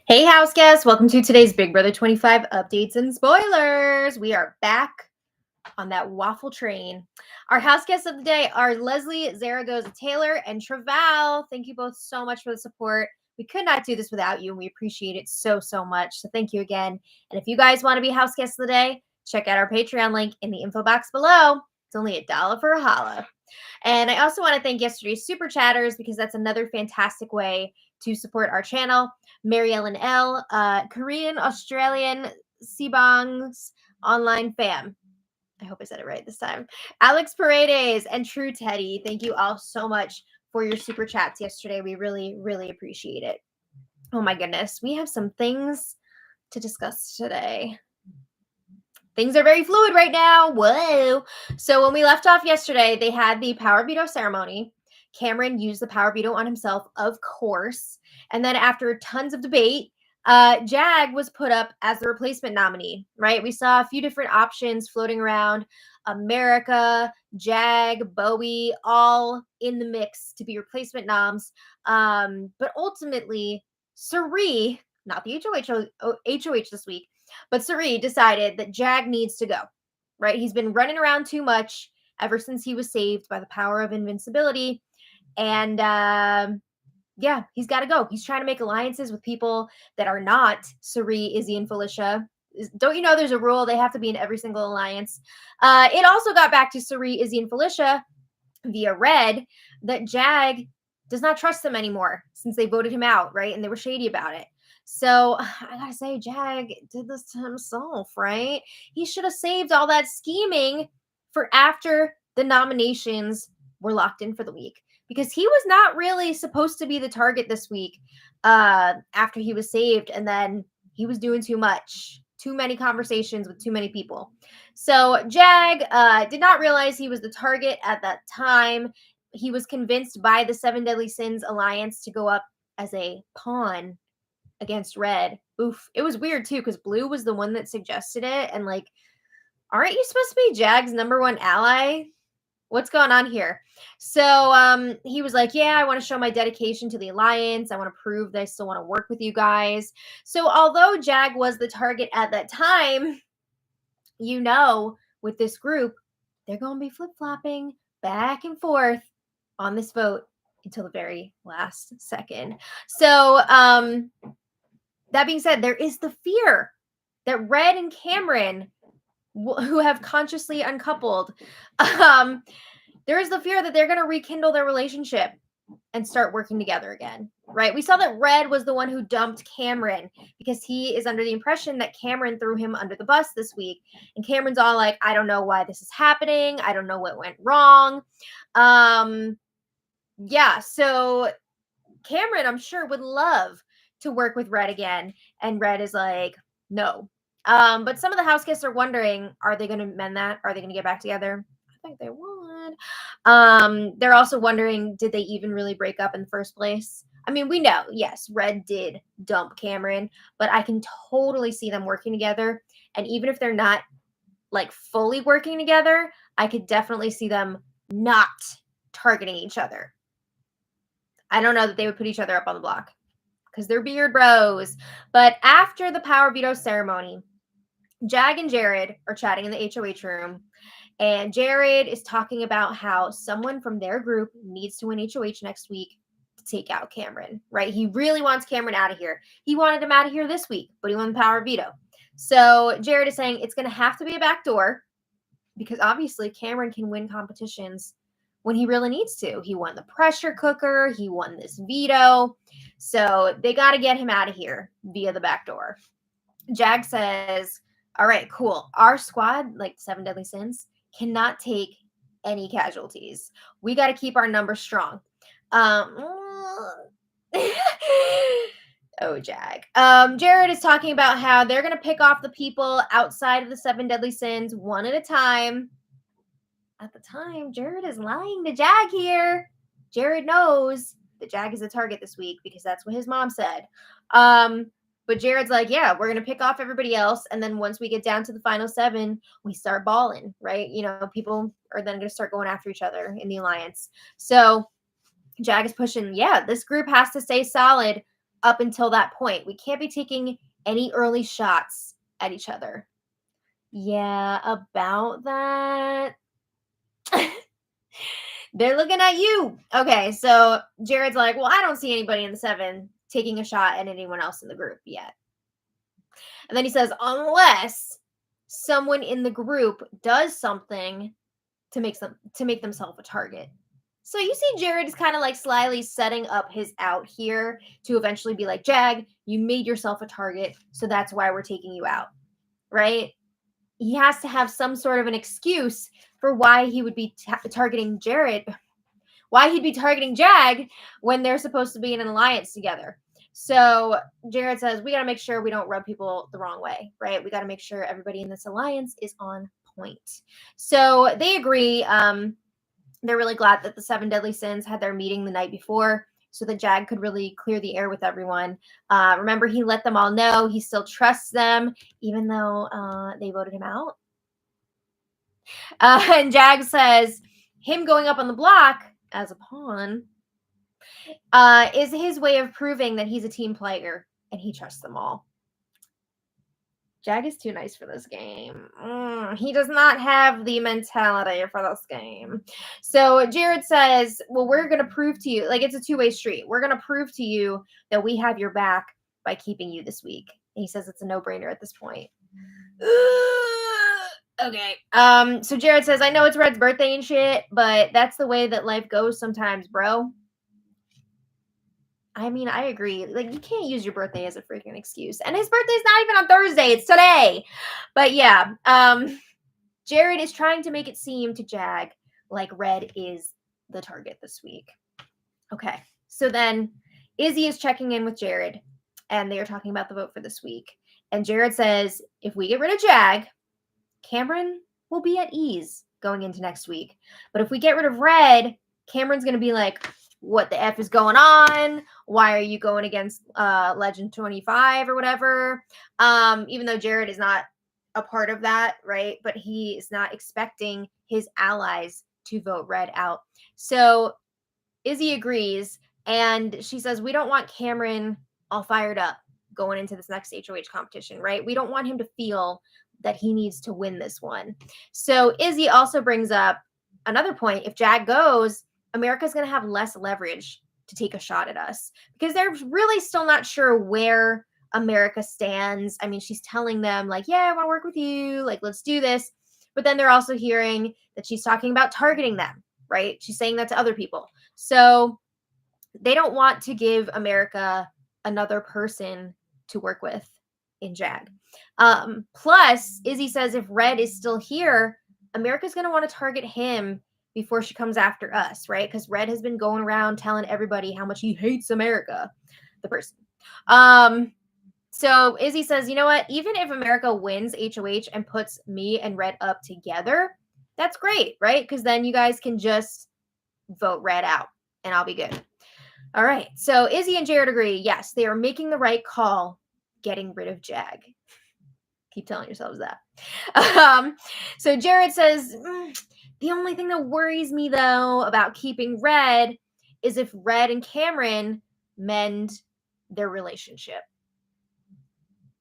Hey, house guests, welcome to today's Big Brother 25 updates and spoilers. We are back on that waffle train. Our house guests of the day are Leslie, Zaragoza Taylor, and Traval. Thank you both so much for the support. We could not do this without you, and we appreciate it so much. So thank you again. And if you guys want to be house guests of the day, check out our Patreon link in the info box below. It's only $1 for a holla. And I also want to thank yesterday's super chatters because that's another fantastic way to support our channel. Mary Ellen L, Korean, Australian, Sibong's online fam. I hope I said it right this time. Alex Paredes and True Teddy. Thank you all so much for your super chats yesterday. We really appreciate it. Oh my goodness. We have some things to discuss today. Things are very fluid right now. Whoa. So when we left off yesterday, they had the power veto ceremony. Cameron used the power veto on himself, of course. And then after tons of debate, Jag was put up as the replacement nominee, right? We saw a few different options floating around. America, Jag, Bowie, all in the mix to be replacement noms. But ultimately, Cirie, not the HOH this week, but Cirie decided that Jag needs to go, right? He's been running around too much ever since he was saved by the power of invincibility. And yeah, he's got to go. He's trying to make alliances with people that are not Cirie, Izzy, and Felicia. Don't you know there's a rule? They have to be in every single alliance. It also got back to Cirie, Izzy, and Felicia via Red that Jag does not trust them anymore since they voted him out, right? And they were shady about it. So I gotta say, Jag did this to himself, right? He should have saved all that scheming for after the nominations were locked in for the week, because he was not really supposed to be the target this week after he was saved, and then he was doing too much. Too many conversations with too many people. So Jag did not realize he was the target at that time. He was convinced by the Seven Deadly Sins Alliance to go up as a pawn against Red. Oof. It was weird too, because Blue was the one that suggested it. And like, aren't you supposed to be Jag's #1 ally? What's going on here? So he was like, yeah, I want to show my dedication to the alliance. I want to prove that I still want to work with you guys. So although Jag was the target at that time, you know, with this group, they're going to be flip-flopping back and forth on this vote until the very last second. So that being said, there is the fear that Red and Cameron, who have consciously uncoupled, there is the fear that they're going to rekindle their relationship and start working together again, right? We saw that Red was the one who dumped Cameron because he is under the impression that Cameron threw him under the bus this week. And Cameron's all like, I don't know why this is happening. I don't know what went wrong. Yeah, so Cameron, I'm sure, would love to work with Red again. And Red is like, no. But some of the house guests are wondering, are they going to mend that? Are they going to get back together? I think they would. They're also wondering, did they even really break up in the first place? I mean, we know, yes, Red did dump Cameron, but I can totally see them working together. And even if they're not like fully working together, I could definitely see them not targeting each other. I don't know that they would put each other up on the block because they're beard bros. But after the power veto ceremony, Jag and Jared are chatting in the HOH room. And Jared is talking about how someone from their group needs to win HOH next week to take out Cameron, right? He really wants Cameron out of here. He wanted him out of here this week, but he won the power veto. So Jared is saying it's going to have to be a backdoor because obviously Cameron can win competitions when he really needs to. He won the pressure cooker. He won this veto. So they got to get him out of here via the backdoor. Jag says, all right, cool. Our squad, like Seven Deadly Sins, cannot take any casualties. We got to keep our numbers strong. Oh, Jag. Jared is talking about how they're going to pick off the people outside of the Seven Deadly Sins one at a time. At the time, Jared is lying to Jag here. Jared knows that Jag is a target this week because that's what his mom said. But Jared's like, yeah, we're going to pick off everybody else. And then once we get down to the final 7, we start balling, right? You know, people are then going to start going after each other in the alliance. So Jag is pushing, yeah, this group has to stay solid up until that point. We can't be taking any early shots at each other. Yeah, about that. They're looking at you. Okay, so Jared's like, well, I don't see anybody in the 7 taking a shot at anyone else in the group yet. And then he says, unless someone in the group does something to make themselves a target. So you see Jared is kind of like slyly setting up his out here to eventually be like, Jag, you made yourself a target, so that's why we're taking you out, right? He has to have some sort of an excuse for why he would be targeting Jared, why he'd be targeting Jag when they're supposed to be in an alliance together. So Jared says, we got to make sure we don't rub people the wrong way, right? We got to make sure everybody in this alliance is on point. So they agree. They're really glad that the 7 deadly sins had their meeting the night before so that Jag could really clear the air with everyone. Remember, he let them all know he still trusts them, even though they voted him out. And Jag says him going up on the block as a pawn is his way of proving that he's a team player and he trusts them all. Jag is too nice for this game. He does not have the mentality for this game. So Jared says, well, we're going to prove to you, like it's a two-way street. We're going to prove to you that we have your back by keeping you this week. And he says it's a no-brainer at this point. Okay. So Jared says, I know it's Red's birthday and shit, but that's the way that life goes sometimes, bro. I mean, I agree. Like, you can't use your birthday as a freaking excuse. And his birthday's not even on Thursday. It's today. But yeah, Jared is trying to make it seem to Jag like Red is the target this week. Okay. So then Izzy is checking in with Jared, and they are talking about the vote for this week. And Jared says, if we get rid of Jag, Cameron will be at ease going into next week. But if we get rid of Red, Cameron's going to be like, what the F is going on? Why are you going against Legend 25 or whatever? Even though Jared is not a part of that, right? But he is not expecting his allies to vote Red out. So Izzy agrees, and she says, we don't want Cameron all fired up going into this next HOH competition, right? We don't want him to feel that he needs to win this one. So Izzy also brings up another point. If Jag goes, America's going to have less leverage to take a shot at us because they're really still not sure where America stands. I mean, she's telling them like, yeah, I want to work with you. Like, let's do this. But then they're also hearing that she's talking about targeting them, right? She's saying that to other people. So they don't want to give America another person to work with in Jag. Plus, Izzy says if Red is still here, America's going to want to target him before she comes after us, right? Because Red has been going around telling everybody how much he hates America, the person. So Izzy says, you know what? Even if America wins HOH and puts me and Red up together, that's great, right? Because then you guys can just vote Red out and I'll be good. All right. So Izzy and Jared agree. Yes, they are making the right call getting rid of Jag. Keep telling yourselves that. So Jared says, the only thing that worries me, though, about keeping Red is if Red and Cameron mend their relationship.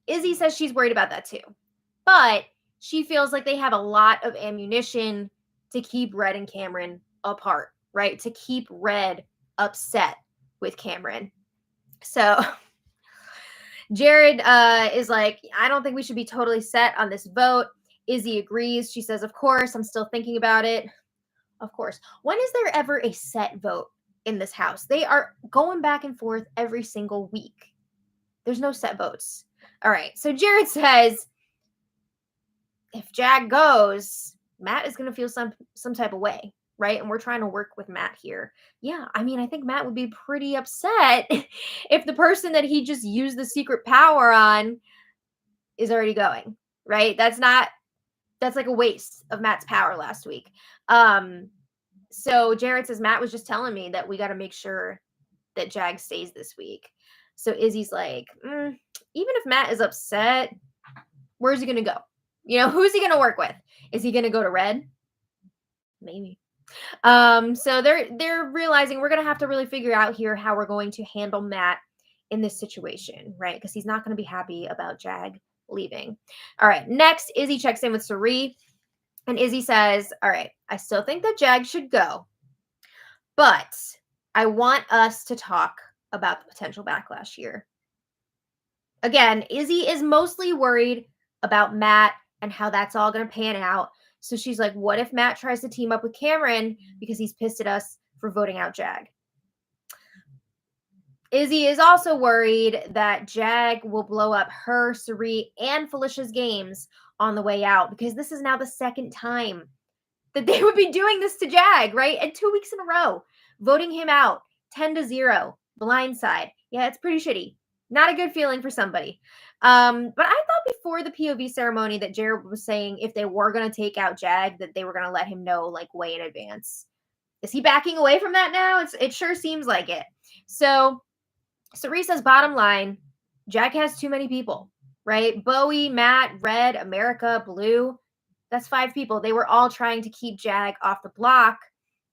Izzy says she's worried about that, too. But she feels like they have a lot of ammunition to keep Red and Cameron apart, right? To keep Red upset with Cameron. So Jared is like, I don't think we should be totally set on this vote. Izzy agrees. She says, of course, I'm still thinking about it. Of course. When is there ever a set vote in this house? They are going back and forth every single week. There's no set votes. All right. So Jared says, if Jag goes, Matt is going to feel some type of way, right? And we're trying to work with Matt here. Yeah, I mean, I think Matt would be pretty upset if the person that he just used the secret power on is already going, right? That's like a waste of Matt's power last week. So Jared says, Matt was just telling me that we got to make sure that Jag stays this week. So Izzy's like, even if Matt is upset, where's he going to go? You know, who's he going to work with? Is he going to go to Red? Maybe. So they're realizing we're going to have to really figure out here how we're going to handle Matt in this situation, right? Because he's not going to be happy about Jag leaving. All right, next, Izzy checks in with Sari, and Izzy says, all right, I still think that Jag should go, but I want us to talk about the potential backlash here. Again, Izzy is mostly worried about Matt and how that's all going to pan out. So she's like, what if Matt tries to team up with Cameron because he's pissed at us for voting out Jag? Izzy is also worried that Jag will blow up her, Sari, and Felicia's games on the way out, because this is now the second time that they would be doing this to Jag, right? And 2 weeks in a row, voting him out 10-0, blindside. Yeah, it's pretty shitty. Not a good feeling for somebody. But I thought before the POV ceremony that Jared was saying if they were going to take out Jag, that they were going to let him know like way in advance. Is he backing away from that now? It sure seems like it. So Sari says, bottom line, Jag has too many people, right? Bowie, Matt, Red, America, Blue. That's 5 people. They were all trying to keep Jag off the block.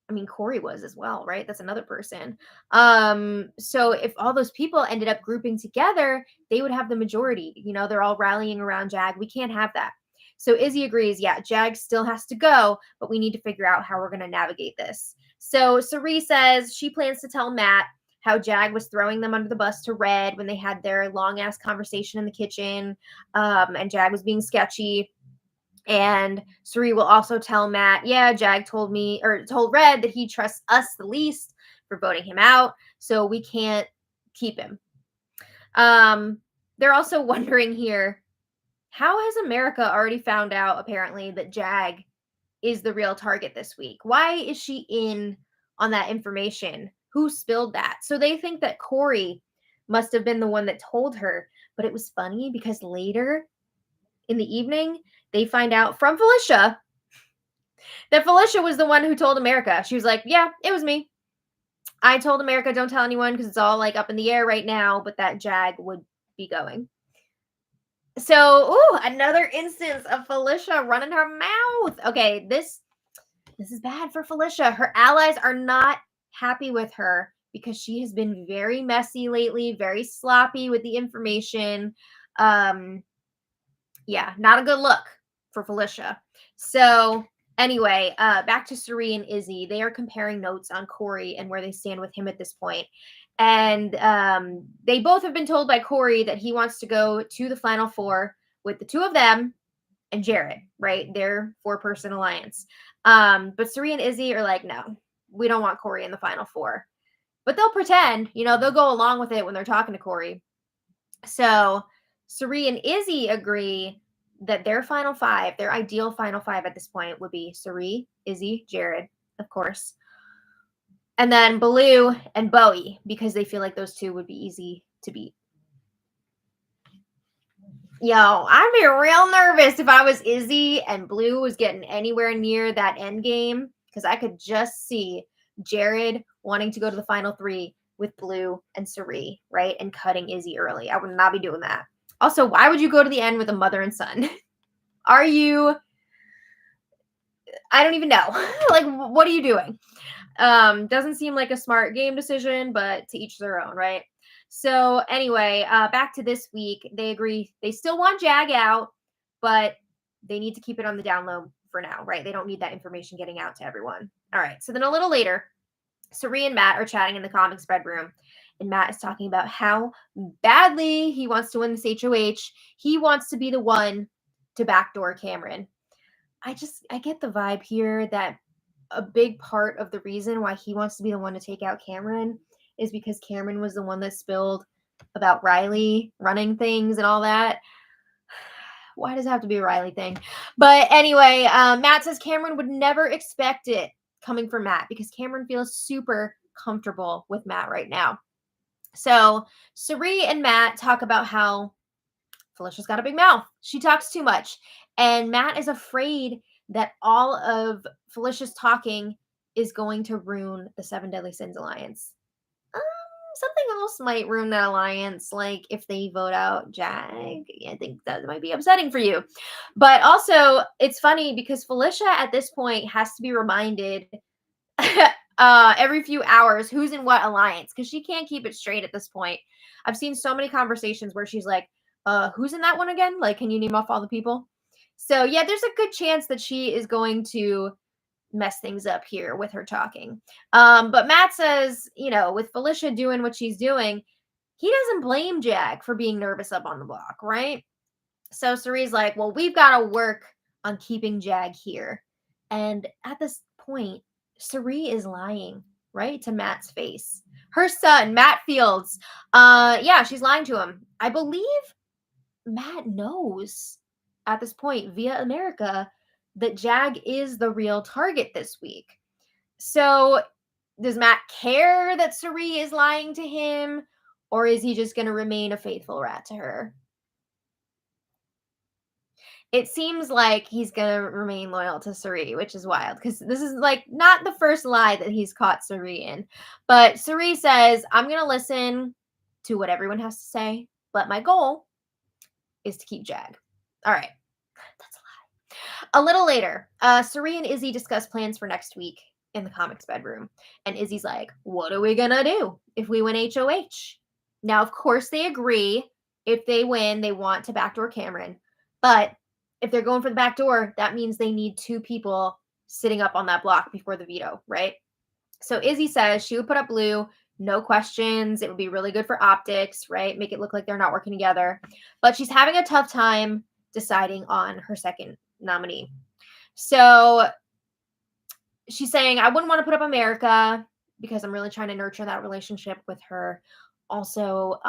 I mean, Corey was as well, right? That's another person. So if all those people ended up grouping together, they would have the majority. You know, they're all rallying around Jag. We can't have that. So Izzy agrees, yeah, Jag still has to go, but we need to figure out how we're going to navigate this. So Sari says she plans to tell Matt how Jag was throwing them under the bus to Red when they had their long-ass conversation in the kitchen, and Jag was being sketchy. And Sari will also tell Matt, yeah, Jag told Red that he trusts us the least for voting him out, so we can't keep him. They're also wondering here, how has America already found out, apparently, that Jag is the real target this week? Why is she in on that information? Who spilled that? So they think that Corey must have been the one that told her. But it was funny because later in the evening, they find out from Felicia that Felicia was the one who told America. She was like, yeah, it was me. I told America, don't tell anyone because it's all like up in the air right now, but that Jag would be going. So, another instance of Felicia running her mouth. Okay, this is bad for Felicia. Her allies are not happy with her because she has been very messy lately, very sloppy with the information. Yeah, not a good look for Felicia. So anyway, back to Sari and Izzy. They are comparing notes on Corey and where they stand with him at this point. And they both have been told by Corey that he wants to go to the Final Four with the 2 of them and Jared, right? Their 4-person alliance. But Sari and Izzy are like, no, we don't want Corey in the Final Four. But they'll pretend, they'll go along with it when they're talking to Corey. So Sari and Izzy agree that their final 5, their ideal final 5 at this point would be Sari, Izzy, Jared, of course. And then Blue and Bowie, because they feel like those 2 would be easy to beat. Yo, I'd be real nervous if I was Izzy and Blue was getting anywhere near that end game, because I could just see Jared wanting to go to the final 3 with Blue and Sari, right? And cutting Izzy early. I would not be doing that. Also, why would you go to the end with a mother and son? Are you... I don't even know. Like, what are you doing? Doesn't seem like a smart game decision, but to each their own, right? So anyway, back to this week. They agree they still want Jag out, but they need to keep it on the down low for now, right? They don't need that information getting out to everyone. All right. So then a little later, Sari and Matt are chatting in the comic spread room, and Matt is talking about how badly he wants to win this HOH. He wants to be the one to backdoor Cameron. I get the vibe here that a big part of the reason why he wants to be the one to take out Cameron is because Cameron was the one that spilled about Riley running things and all that. Why does it have to be a Riley thing? But anyway, Matt says Cameron would never expect it coming from Matt because Cameron feels super comfortable with Matt right now. So Sari and Matt talk about how Felicia's got a big mouth. She talks too much. And Matt is afraid that all of Felicia's talking is going to ruin the 7 Deadly Sins alliance. Something else might ruin that alliance, like if they vote out Jag. I think that might be upsetting for you. But also, it's funny because Felicia at this point has to be reminded every few hours who's in what alliance because she can't keep it straight at this point. I've seen so many conversations where she's like, who's in that one again? Like, can you name off all the people? So yeah, there's a good chance that she is going to mess things up here with her talking. But Matt says, with Felicia doing what she's doing, he doesn't blame Jag for being nervous up on the block, right? So Cerie's like, well, we've got to work on keeping Jag here. And at this point, Cerie is lying right to Matt's face. Her son, Matt Fields, yeah, she's lying to him. I believe Matt knows at this point via America that Jag is the real target this week. So does Matt care that Cerie is lying to him, or is he just going to remain a faithful rat to her? It seems like he's going to remain loyal to Cerie, which is wild because this is like not the first lie that he's caught Cerie in. But Cerie says, I'm going to listen to what everyone has to say, but my goal is to keep Jag. All right. That's a lie. A little later, Cerie and Izzy discuss plans for next week in the comics bedroom. And Izzy's like, what are we going to do if we win HOH? Now, of course, they agree. If they win, they want to backdoor Cameron. But if they're going for the back door, that means they need 2 people sitting up on that block before the veto, right? So Izzy says she would put up Blue, no questions. It would be really good for optics, right? Make it look like they're not working together. But she's having a tough time deciding on her second nominee. So she's saying, I wouldn't want to put up America because I'm really trying to nurture that relationship with her. Also,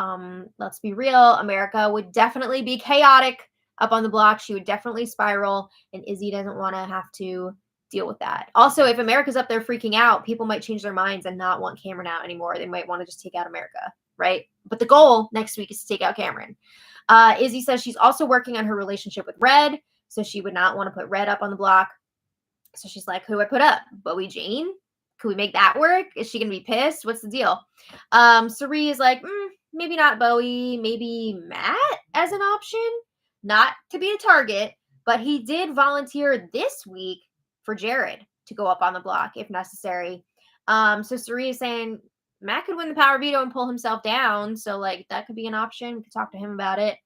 let's be real, America would definitely be chaotic up on the block. She would definitely spiral, and Izzy doesn't want to have to deal with that. Also, if America's up there freaking out, people might change their minds and not want Cameron out anymore. They might want to just take out America, right? But the goal next week is to take out Cameron. Izzy says she's also working on her relationship with Red, so she would not want to put Red up on the block. So she's like, who do I put up? Bowie Jane? Could we make that work? Is she going to be pissed? What's the deal? Cerie is like, maybe not Bowie, maybe Matt as an option. Not to be a target, but he did volunteer this week for Jared to go up on the block if necessary. So Cerie is saying Matt could win the power veto and pull himself down. So like that could be an option. We could talk to him about it.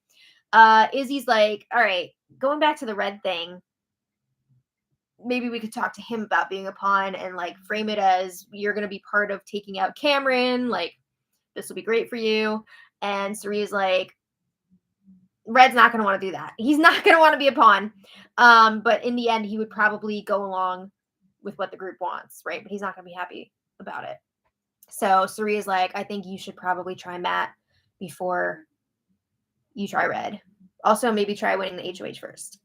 Izzy's like, all right, going back to the Red thing, maybe we could talk to him about being a pawn and like frame it as you're going to be part of taking out Cameron. Like this will be great for you. And Cerie's like, Red's not going to want to do that. He's not going to want to be a pawn. But in the end, he would probably go along with what the group wants, right? But he's not going to be happy about it. So Cerie is like, I think you should probably try Matt before you try Red. Also, maybe try winning the HOH first.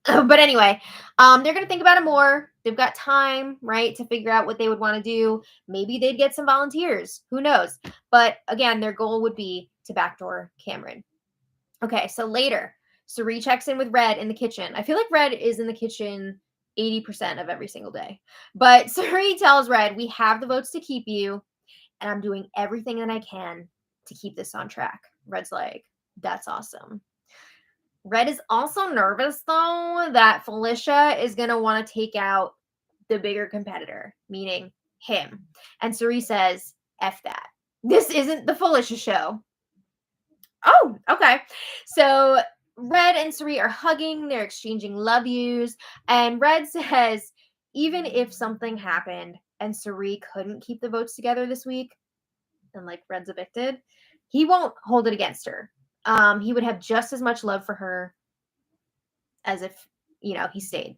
But anyway, they're going to think about it more. They've got time, right, to figure out what they would want to do. Maybe they'd get some volunteers. Who knows? But again, their goal would be to backdoor Cameron. Okay, so later, Cerie checks in with Red in the kitchen. I feel like Red is in the kitchen 80% of every single day. But Cerie tells Red, we have the votes to keep you, and I'm doing everything that I can to keep this on track. Red's like, that's awesome. Red is also nervous, though, that Felicia is going to want to take out the bigger competitor, meaning him. And Cerie says, F that. This isn't the Felicia show. Oh, okay. So Red and Cerie are hugging. They're exchanging love yous. And Red says, even if something happened and Cerie couldn't keep the votes together this week, and like Red's evicted, he won't hold it against her. He would have just as much love for her as if, he stayed.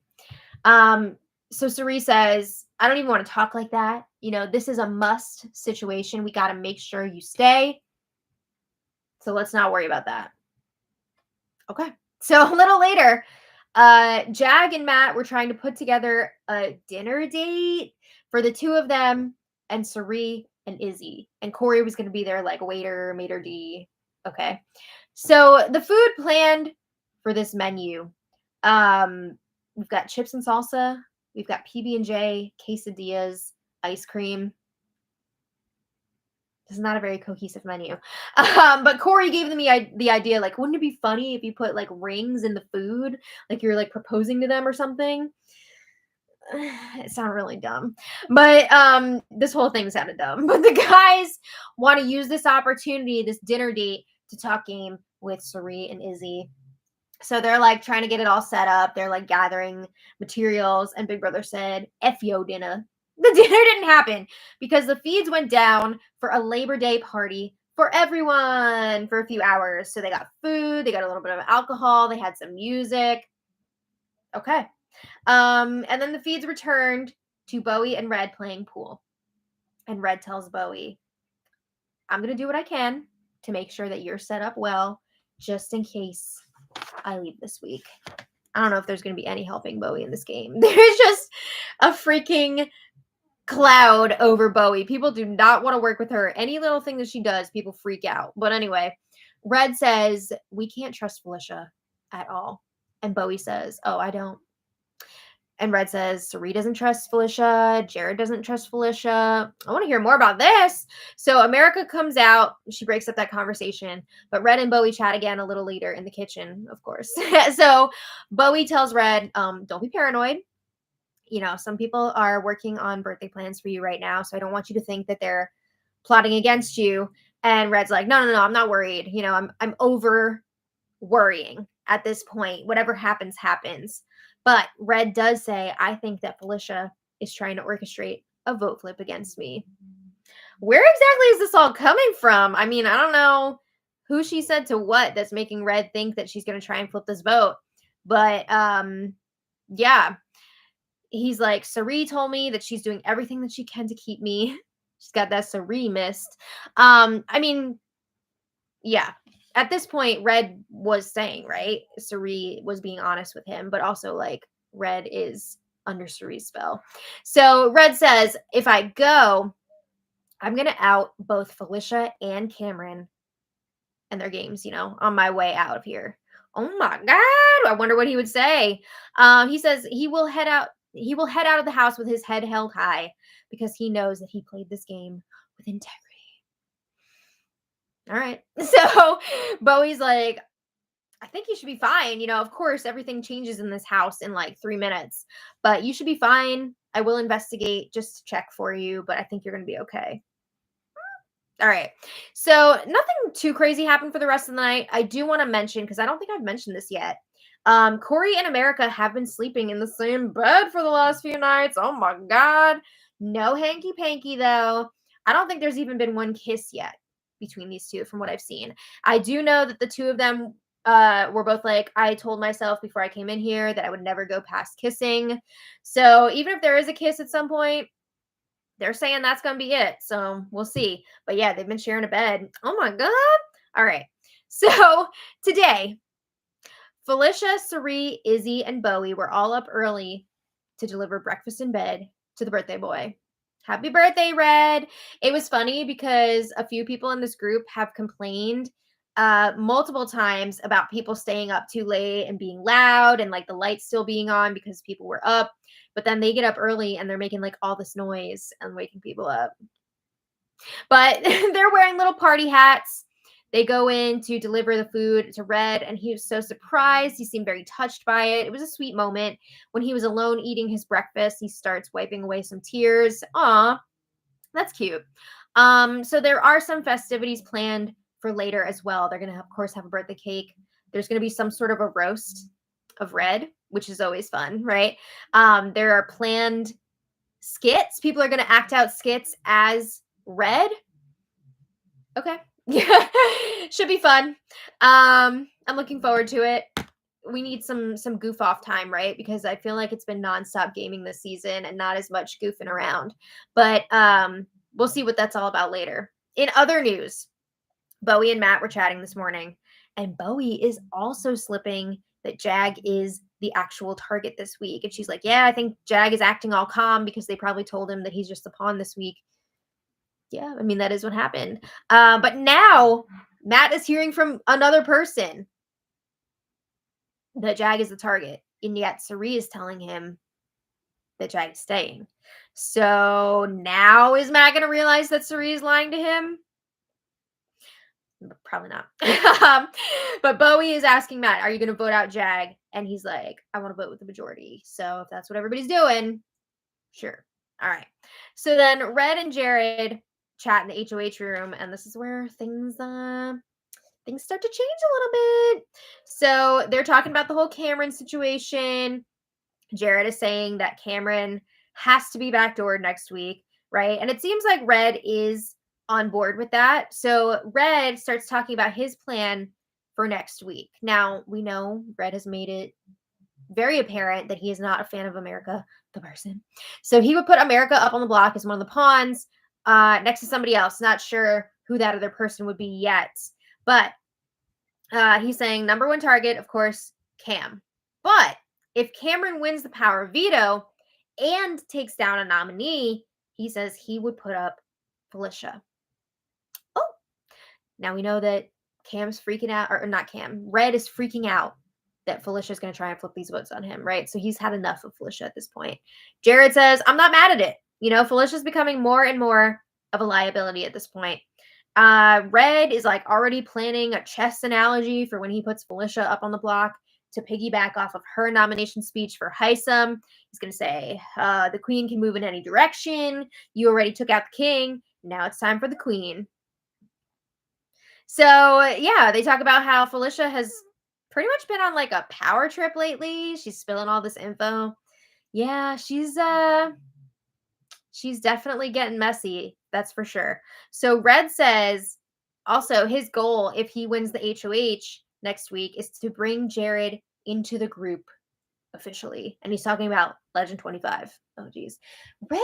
So Cerie says, I don't even want to talk like that. This is a must situation. We got to make sure you stay. So let's not worry about that. Okay. So a little later, Jag and Matt were trying to put together a dinner date for the 2 of them and Cerie and Izzy. And Corey was going to be there like waiter, maitre d'. Okay. So the food planned for this menu, we've got chips and salsa, we've got PB&J, quesadillas, ice cream. This is not a very cohesive menu. But Corey gave them the idea, like, wouldn't it be funny if you put like rings in the food, like you're like proposing to them or something? it sounded really dumb. But this whole thing sounded dumb. But the guys want to use this opportunity, this dinner date, to talk game with Sari and Izzy. So they're like trying to get it all set up. They're like gathering materials, and Big Brother said, F yo dinner. The dinner didn't happen because the feeds went down for a Labor Day party for everyone for a few hours. So they got food, they got a little bit of alcohol, they had some music. Okay. And then the feeds returned to Bowie and Red playing pool. And Red tells Bowie, I'm going to do what I can to make sure that you're set up well, just in case I leave this week. I don't know if there's going to be any helping Bowie in this game. There's just a freaking cloud over Bowie. People do not want to work with her. Any little thing that she does, people freak out. But anyway, Red says, we can't trust Felicia at all. And Bowie says, oh, I don't. And Red says, Sari doesn't trust Felicia. Jared doesn't trust Felicia. I want to hear more about this. So America comes out. She breaks up that conversation. But Red and Bowie chat again a little later in the kitchen, of course. So Bowie tells Red, don't be paranoid. You know, some people are working on birthday plans for you right now. So I don't want you to think that they're plotting against you. And Red's like, no, I'm not worried. You know, I'm over worrying at this point. Whatever happens, happens. But Red does say, I think that Felicia is trying to orchestrate a vote flip against me. Where exactly is this all coming from? I mean, I don't know who she said to what that's making Red think that she's going to try and flip this vote. But yeah, he's like, Sari told me that she's doing everything that she can to keep me. She's got that Sari mist. I mean, yeah. At this point, Red was saying, right? Sari was being honest with him, but also like Red is under Sari's spell. So Red says, if I go, I'm going to out both Felicia and Cameron and their games, you know, on my way out of here. Oh my God. I wonder what he would say. He says he will head out of the house with his head held high because he knows that he played this game with integrity. All right. So Bowie's like, I think you should be fine. You know, of course, everything changes in this house in like 3 minutes, but you should be fine. I will investigate just to check for you, but I think you're going to be okay. All right. So nothing too crazy happened for the rest of the night. I do want to mention, because I don't think I've mentioned this yet. Corey and America have been sleeping in the same bed for the last few nights. Oh my God. No hanky panky though. I don't think there's even been one kiss yet between these two from what I've seen. I do know that the two of them were both like, I told myself before I came in here that I would never go past kissing. So even if there is a kiss at some point, they're saying that's going to be it. So we'll see. But yeah, they've been sharing a bed. Oh my God. All right. So today, Felicia, Sari, Izzy, and Bowie were all up early to deliver breakfast in bed to the birthday boy. Happy birthday, Red. It was funny because a few people in this group have complained multiple times about people staying up too late and being loud and like the lights still being on because people were up. But then they get up early and they're making like all this noise and waking people up. But they're wearing little party hats. They go in to deliver the food to Red, and he was so surprised. He seemed very touched by it. It was a sweet moment. When he was alone eating his breakfast, he starts wiping away some tears. Aw, that's cute. So there are some festivities planned for later as well. They're going to, of course, have a birthday cake. There's going to be some sort of a roast of Red, which is always fun, right? There are planned skits. People are going to act out skits as Red. Okay. Yeah. Should be fun. I'm looking forward to it. We need some goof off time, right? Because I feel like it's been nonstop gaming this season and not as much goofing around. But we'll see what that's all about later. In other news, Bowie and Matt were chatting this morning, and Bowie is also slipping that Jag is the actual target this week. And she's like, yeah, I think Jag is acting all calm because they probably told him that he's just a pawn this week. Yeah, I mean, that is what happened. But now Matt is hearing from another person that Jag is the target. And yet Sari is telling him that Jag is staying. So now is Matt going to realize that Sari is lying to him? Probably not. But Bowie is asking Matt, are you going to vote out Jag? And he's like, I want to vote with the majority. So if that's what everybody's doing, Sure. All right. So then Red and Jared chat in the HOH room, and this is where things start to change a little bit. So they're talking about the whole Cameron situation. Jared is saying that Cameron has to be backdoored next week, right? And it seems like Red is on board with that. So Red starts talking about his plan for next week. Now, we know Red has made it very apparent that he is not a fan of America, the person. So he would put America up on the block as one of the pawns next to somebody else. Not sure who that other person would be yet. But he's saying number one target, of course, Cam. But if Cameron wins the power of veto and takes down a nominee, he says he would put up Felicia. Oh, now we know that Cam's freaking out, or not Cam, Red is freaking out that Felicia's going to try and flip these votes on him, right? So he's had enough of Felicia at this point. Jared says, I'm not mad at it. Felicia's becoming more and more of a liability at this point. Red is like already planning a chess analogy for when he puts Felicia up on the block to piggyback off of her nomination speech for Heisem. He's going to say, the queen can move in any direction. You already took out the king. Now it's time for the queen. So, yeah, they talk about how Felicia has pretty much been on like a power trip lately. She's spilling all this info. Yeah, she's definitely getting messy. That's for sure. So Red says also his goal if he wins the HOH next week is to bring Jared into the group officially. And he's talking about Legend 25. Oh geez. Red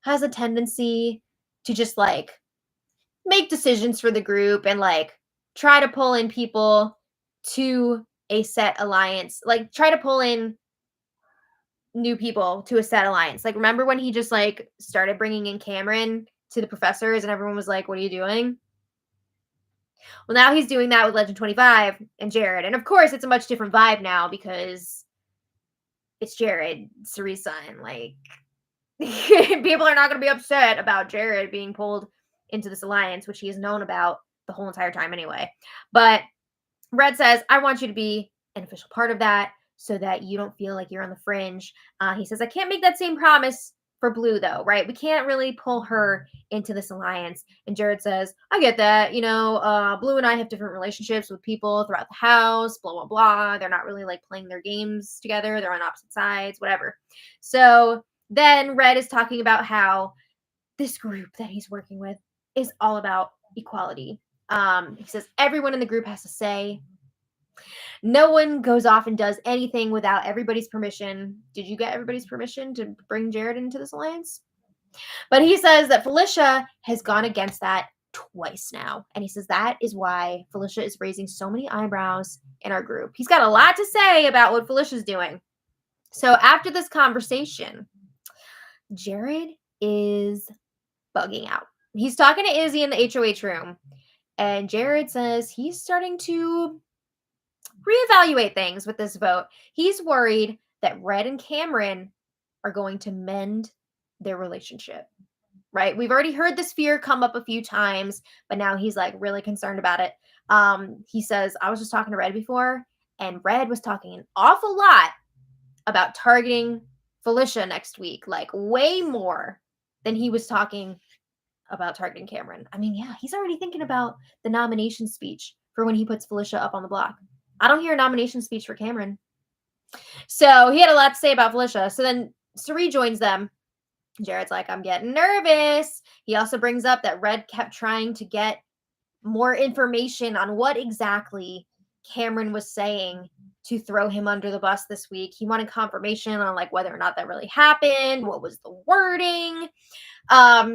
has a tendency to just like make decisions for the group and like try to pull in people to a set alliance, like try to pull in new people to a set alliance. Like remember when he just like started bringing in Cameron to the professors and everyone was like, what are you doing? Well, now he's doing that with Legend 25 and Jared. And of course it's a much different vibe now because it's Jared, Cerie's son. Like people are not going to be upset about Jared being pulled into this alliance, which he has known about the whole entire time anyway. But Red says, I want you to be an official part of that so that you don't feel like you're on the fringe. He says, I can't make that same promise for Blue, though, right? We can't really pull her into this alliance. And Jared says, I get that. Blue and I have different relationships with people throughout the house, blah, blah, blah. They're not really like playing their games together. They're on opposite sides, whatever. So then Red is talking about how this group that he's working with is all about equality. He says everyone in the group has to say. No one goes off and does anything without everybody's permission. Did you get everybody's permission to bring Jared into this alliance? But he says that Felicia has gone against that twice now. And he says that is why Felicia is raising so many eyebrows in our group. He's got a lot to say about what Felicia's doing. So after this conversation, Jared is bugging out. He's talking to Izzy in the HOH room. And Jared says he's starting to reevaluate things with this vote. He's worried that Red and Cameron are going to mend their relationship, right? We've already heard this fear come up a few times, but now he's like really concerned about it. He says, I was just talking to Red before, and Red was talking an awful lot about targeting Felicia next week, like way more than he was talking about targeting Cameron. I mean, yeah, he's already thinking about the nomination speech for when he puts Felicia up on the block. I don't hear a nomination speech for Cameron. So he had a lot to say about Felicia. So then Cerie joins them. Jared's like, I'm getting nervous. He also brings up that Red kept trying to get more information on what exactly Cameron was saying to throw him under the bus this week. He wanted confirmation on like whether or not that really happened. What was the wording?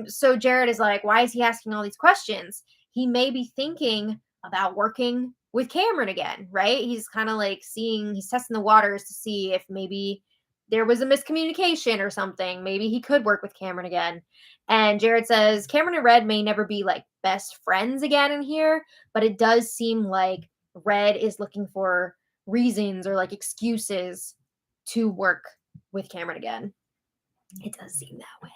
So Jared is like, why is he asking all these questions? He may be thinking about working with Cameron again, right? He's kind of like he's testing the waters to see if maybe there was a miscommunication or something. Maybe he could work with Cameron again. And Jared says Cameron and Red may never be like best friends again in here, but it does seem like Red is looking for reasons or like excuses to work with Cameron again. It does seem that way.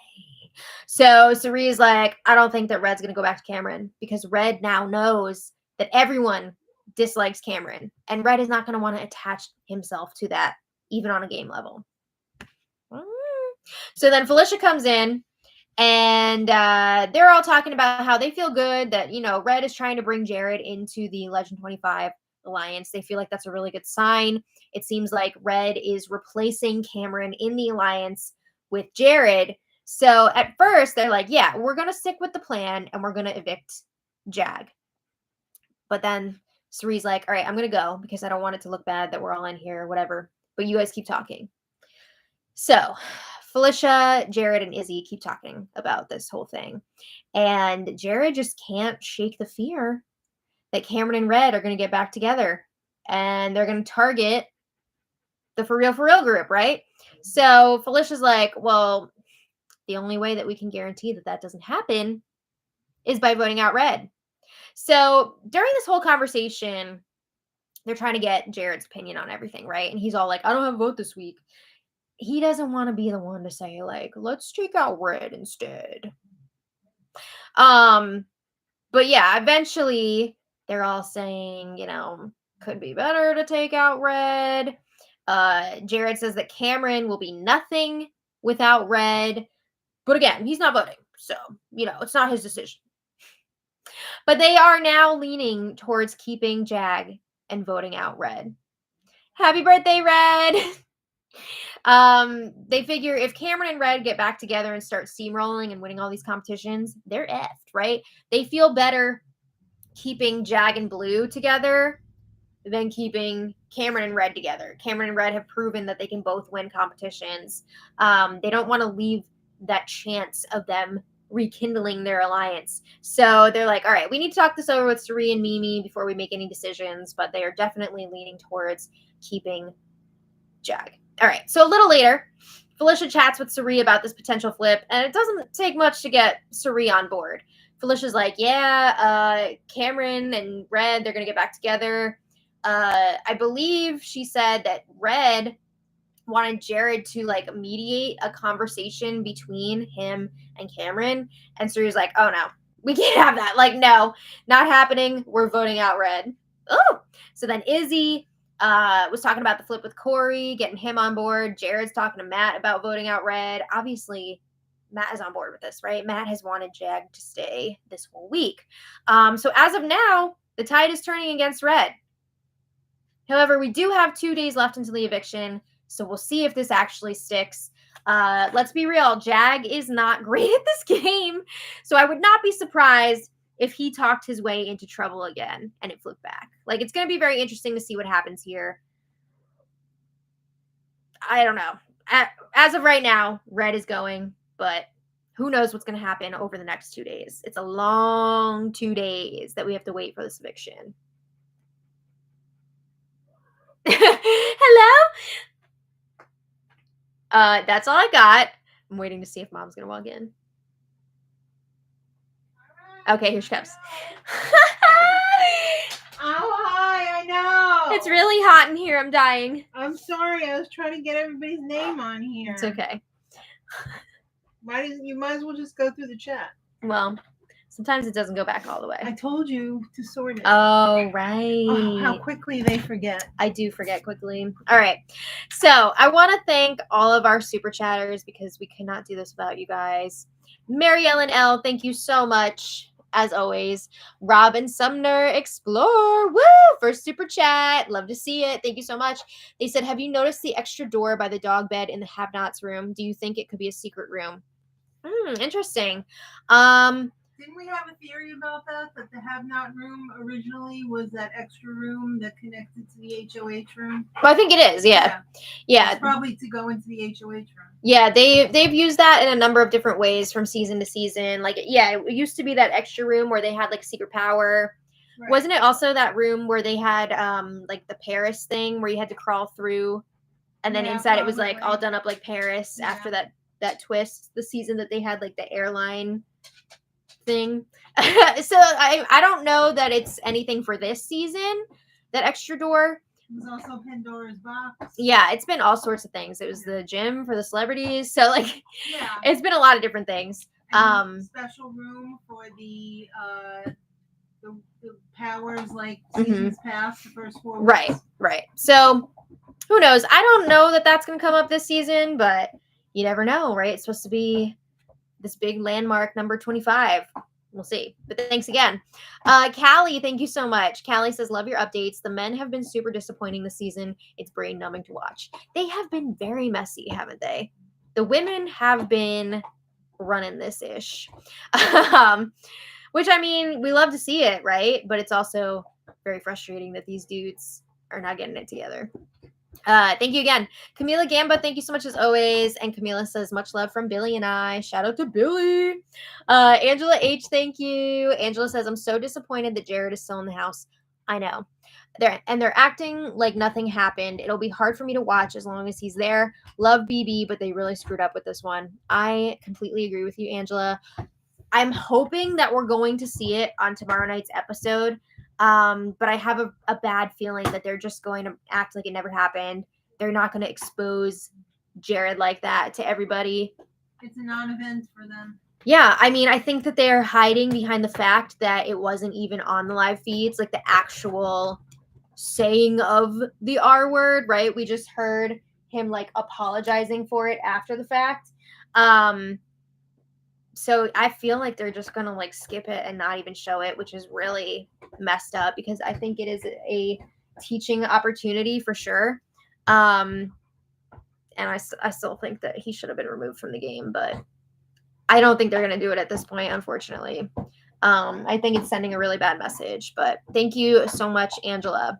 So Cerie's like, I don't think that Red's going to go back to Cameron because Red now knows that everyone dislikes Cameron. And Red is not going to want to attach himself to that, even on a game level. So then Felicia comes in, and they're all talking about how they feel good that, Red is trying to bring Jared into the Legend 25 alliance. They feel like that's a really good sign. It seems like Red is replacing Cameron in the alliance with Jared. So at first they're like, yeah, we're going to stick with the plan and we're going to evict Jag. But then Cerie's like, all right, I'm going to go because I don't want it to look bad that we're all in here or whatever. But you guys keep talking. So Felicia, Jared, and Izzy keep talking about this whole thing. And Jared just can't shake the fear that Cameron and Red are going to get back together. And they're going to target the For Real group, right? So Felicia's like, well, the only way that we can guarantee that that doesn't happen is by voting out Red. So during this whole conversation, they're trying to get Jared's opinion on everything, right? And he's all like, I don't have a vote this week. He doesn't want to be the one to say, like, let's take out Red instead. But yeah, eventually they're all saying, could be better to take out Red. Jared says that Cameron will be nothing without Red. But again, he's not voting. So, it's not his decision. But they are now leaning towards keeping Jag and voting out Red. Happy birthday, Red! They figure if Cameron and Red get back together and start steamrolling and winning all these competitions, they're effed, right? They feel better keeping Jag and Blue together than keeping Cameron and Red together. Cameron and Red have proven that they can both win competitions. They don't want to leave that chance of them rekindling their alliance. So they're like, all right, we need to talk this over with Cerie and Mimi before we make any decisions, but they are definitely leaning towards keeping Jag. All right, so a little later, Felicia chats with Cerie about this potential flip, and it doesn't take much to get Cerie on board. Felicia's like, yeah, Cameron and Red, they're going to get back together. I believe she said that Red wanted Jared to, like, mediate a conversation between him and Cameron, and Cerie's like, oh, no, we can't have that. Like, no, not happening. We're voting out Red. Oh, so then Izzy was talking about the flip with Corey, getting him on board. Jared's talking to Matt about voting out Red. Obviously, Matt is on board with this, right? Matt has wanted Jag to stay this whole week. So as of now, the tide is turning against Red. However, we do have 2 days left until the eviction, so we'll see if this actually sticks. Let's be real. Jag is not great at this game, so I would not be surprised if he talked his way into trouble again and it flipped back. Like, it's going to be very interesting to see what happens here. I don't know. As of right now, Red is going, but who knows what's going to happen over the next 2 days. It's a long 2 days that we have to wait for this eviction. Hello? That's all I got. I'm waiting to see if Mom's going to walk in. Okay, here she comes. Oh, hi, I know. It's really hot in here. I'm dying. I'm sorry. I was trying to get everybody's name on here. It's okay. You might as well just go through the chat. Well, sometimes it doesn't go back all the way. I told you to sort it. Oh, right. Oh, how quickly they forget. I do forget quickly. All right. So I want to thank all of our super chatters because we could not do this without you guys. Mary Ellen L., thank you so much. As always, Robin Sumner Explore, woo, for super chat. Love to see it. Thank you so much. They said, have you noticed the extra door by the dog bed in the have-nots room? Do you think it could be a secret room? Interesting. Didn't we have a theory about that the have-not room originally was that extra room that connected to the HOH room? Well, I think it is, yeah. It's probably to go into the HOH room. Yeah, they've used that in a number of different ways from season to season. Like, yeah, it used to be that extra room where they had, like, secret power. Right. Wasn't it also that room where they had, like, the Paris thing where you had to crawl through and then inside it was, like, all done up like Paris after that twist, the season that they had, like, the airline thing. So I don't know that it's anything for this season, that extra door. It was also Pandora's box. Yeah, it's been all sorts of things. It was the gym for the celebrities. So, like, it's been a lot of different things. Special room for the powers, like seasons past, the first 4 weeks. Right. So, who knows? I don't know that that's going to come up this season, but you never know, right? It's supposed to be this big landmark number 25. We'll see. But thanks again. Callie, thank you so much. Callie says, love your updates. The men have been super disappointing this season. It's brain numbing to watch. They have been very messy, haven't they? The women have been running this ish. Which, I mean, we love to see it, right? But it's also very frustrating that these dudes are not getting it together. Thank you again. Camila Gamba, thank you so much as always. And Camila says, much love from Billy and I. Shout out to Billy. Angela H, thank you. Angela says, I'm so disappointed that Jared is still in the house. I know. They're acting like nothing happened. It'll be hard for me to watch as long as he's there. Love BB, but they really screwed up with this one. I completely agree with you, Angela. I'm hoping that we're going to see it on tomorrow night's episode. But I have a bad feeling that they're just going to act like it never happened. They're not going to expose Jared like that to everybody. It's a non-event for them. Yeah, I mean, I think that they're hiding behind the fact that it wasn't even on the live feeds, like the actual saying of the R word, right? We just heard him like apologizing for it after the fact. So I feel like they're just going to like skip it and not even show it, which is really messed up because I think it is a teaching opportunity for sure. And I still think that he should have been removed from the game, but I don't think they're going to do it at this point, unfortunately. I think it's sending a really bad message, but thank you so much, Angela.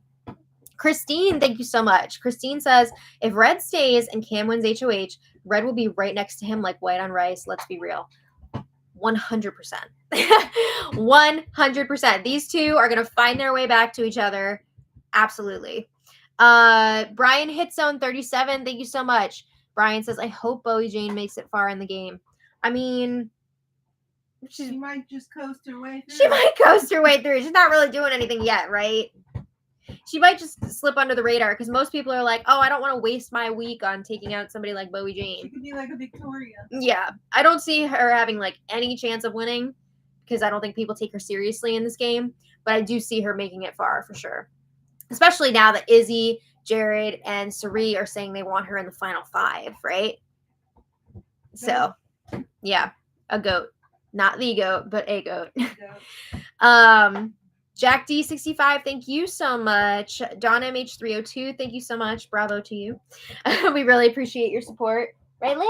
Christine, thank you so much. Christine says, if Red stays and Cam wins HOH, Red will be right next to him like white on rice. Let's be real. 100%. 100%. These two are going to find their way back to each other. Absolutely. Brian Hitzone 37. Thank you so much. Brian says, I hope Bowie Jane makes it far in the game. I mean, she might just coast her way through. She might coast her way through. She's not really doing anything yet, right? She might just slip under the radar because most people are like, oh, I don't want to waste my week on taking out somebody like Bowie Jane. She could be like a Victoria. Yeah. I don't see her having like any chance of winning because I don't think people take her seriously in this game. But I do see her making it far for sure. Especially now that Izzy, Jared, and Sari are saying they want her in the final 5, right? So, yeah, a goat. Not the goat, but a goat. Jack D65, thank you so much. Don MH302, thank you so much. Bravo to you. We really appreciate your support. Right, Lamb?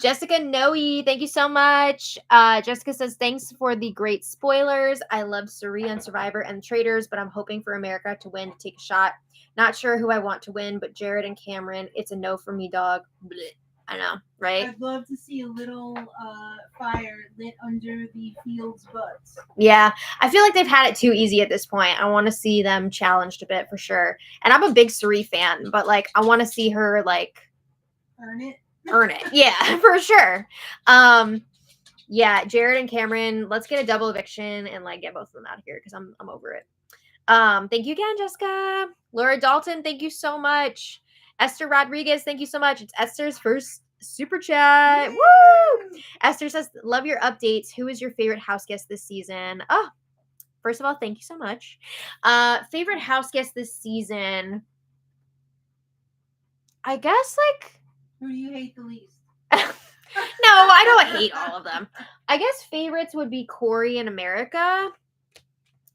Jessica Noe, thank you so much. Jessica says, thanks for the great spoilers. I love Sari on Survivor and Traitors, but I'm hoping for America to win to take a shot. Not sure who I want to win, but Jared and Cameron, it's a no for me, dog. Blech. I know, right? I'd love to see a little fire lit under the field's butts. Yeah, I feel like they've had it too easy at this point. I want to see them challenged a bit for sure. And I'm a big Sari fan, but like I want to see her like earn it. Yeah, for sure. Yeah, Jared and Cameron, let's get a double eviction and like get both of them out of here because I'm over it. Thank you again, Jessica. Laura Dalton, thank you so much. Esther Rodriguez, thank you so much. It's Esther's first super chat. Woo! Esther says, love your updates. Who is your favorite house guest this season? Oh, first of all, thank you so much. Favorite house guest this season? I guess like... Who do you hate the least? No, I don't hate all of them. I guess favorites would be Corey and America.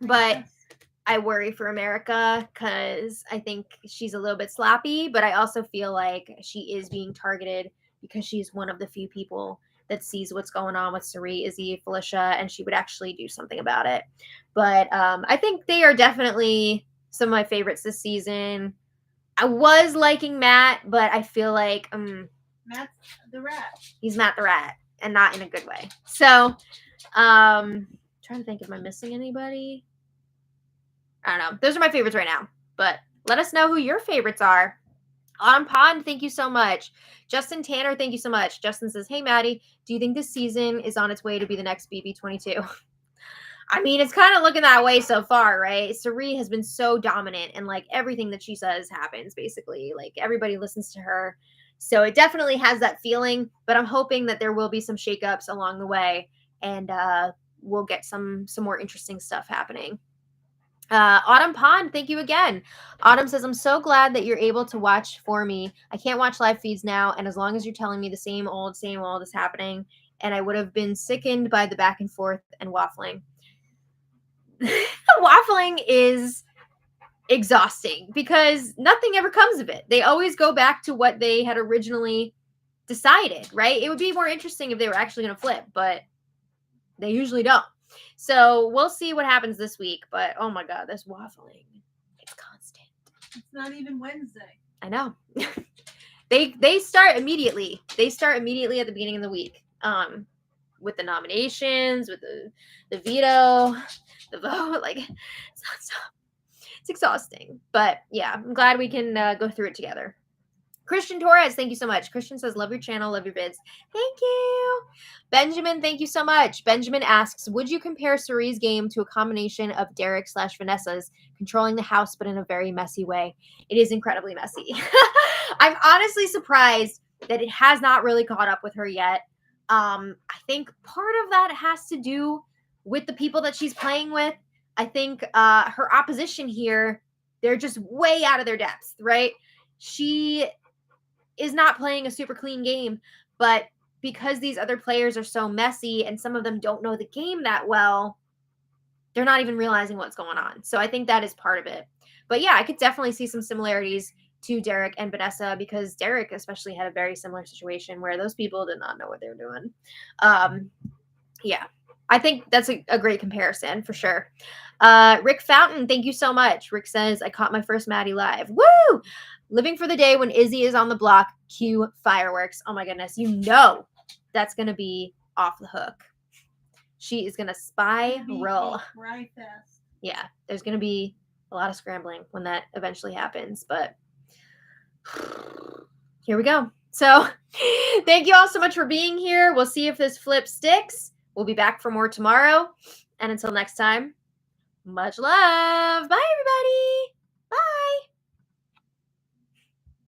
But... I worry for America because I think she's a little bit sloppy, but I also feel like she is being targeted because she's one of the few people that sees what's going on with Sari, Izzy, Felicia, and she would actually do something about it. But I think they are definitely some of my favorites this season. I was liking Matt, but I feel like Matt's the rat. He's Matt the rat, and not in a good way. So, trying to think, am I missing anybody? I don't know. Those are my favorites right now. But let us know who your favorites are. Autumn Pond, thank you so much. Justin Tanner, thank you so much. Justin says, hey, Maddie, do you think this season is on its way to be the next BB22? I mean, it's kind of looking that way so far, right? Sari has been so dominant and like everything that she says happens, basically. Like everybody listens to her. So it definitely has that feeling. But I'm hoping that there will be some shakeups along the way and we'll get some more interesting stuff happening. Autumn Pond, thank you again. Autumn says, I'm so glad that you're able to watch for me. I can't watch live feeds now, and as long as you're telling me the same old is happening, and I would have been sickened by the back and forth and waffling. Waffling is exhausting because nothing ever comes of it. They always go back to what they had originally decided, right? It would be more interesting if they were actually going to flip, but they usually don't. So we'll see what happens this week. But oh my God, this waffling, it's constant. It's not even Wednesday. I know. they start immediately. They start immediately at the beginning of the week. With the nominations, with the veto, the vote, like it's nonstop. It's exhausting. But yeah, I'm glad we can go through it together. Christian Torres, thank you so much. Christian says, love your channel, love your vids. Thank you. Benjamin, thank you so much. Benjamin asks, would you compare Cerie's game to a combination of Derek/Vanessa's, controlling the house but in a very messy way? It is incredibly messy. I'm honestly surprised that it has not really caught up with her yet. I think part of that has to do with the people that she's playing with. I think her opposition here, they're just way out of their depth, right? She is not playing a super clean game, but because these other players are so messy and some of them don't know the game that well, they're not even realizing what's going on. So I think that is part of it. But yeah, I could definitely see some similarities to Derek and Vanessa because Derek especially had a very similar situation where those people did not know what they were doing. Yeah, I think that's a great comparison for sure. Rick Fountain, thank you so much. Rick says, I caught my first Maddie live. Woo! Living for the day when Izzy is on the block, cue fireworks. Oh my goodness, you know that's going to be off the hook. She is going to spiral. Right fast. Yeah, there's going to be a lot of scrambling when that eventually happens, but here we go. So thank you all so much for being here. We'll see if this flip sticks. We'll be back for more tomorrow. And until next time, much love. Bye, everybody.